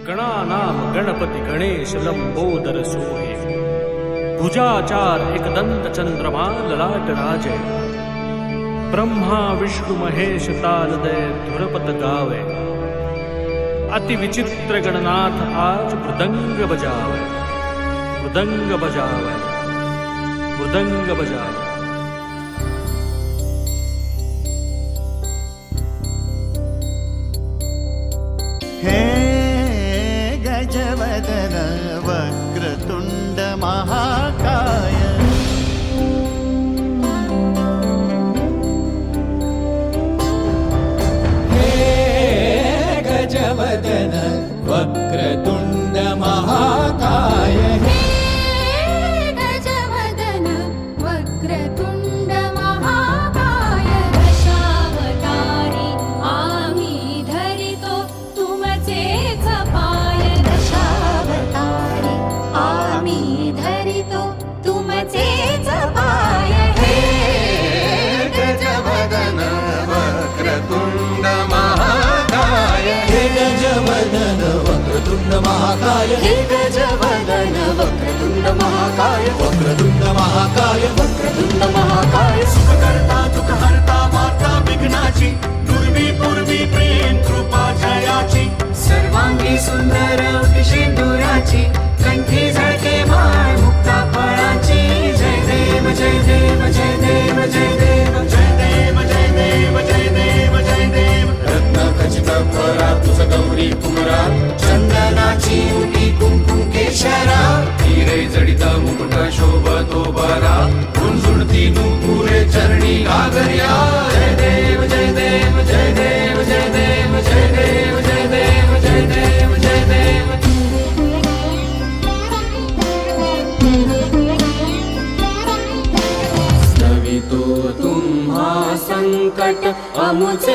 गणानाम गणपति गणेश लंबोदर सोहे भुजाचार एकदंत चंद्रमा ललाट राजे ब्रह्मा विष्णु महेश तालदय धुरपत गावे अति विचित्र गणनाथ आज मृदंग बजावे मृदंग बजावे मृदंग बजावे। हे गजवदन वक्रतुंड महाकाय गजवदन वक्रतुंड महाकाय गजवदन वक्रतुंड महाकाय दशावतारी आम्ही धरितो तुमचेच पाय दशावतारी आम्ही धरितो तुमचेच पाय हे गजवदन वक्रतुंड महाकाय हे गजवदन वक्रतुंड महाकाय हे गजवदन वक्रतुंड महाकाय वक्रतुंड महाकाय वक्रतुंड महाकाय सुखकर्ता दुःखहर्ता माता विघ्नाची दुर्वी पूर्वी प्रेम कृपा जयाची सर्वांगी सुंदर सिंदुराची कंठी झळके माळ मुक्ता फळाची जय देव जय देव जय देव जय देव जय देव जय देव जय देव जय देव रत्न खचित फरा तुझ गौरी कुमरा चंदनाची उटी कुंकुम केशरा हिरे जडित मुकुट शोभतो बरा गुंजुळती नुपुरे चरणी घागर्या जय देव जय देव जय देव जय देव जय देव जय देव जय देव जय देव नवितो तुम्हा संकट अमुचे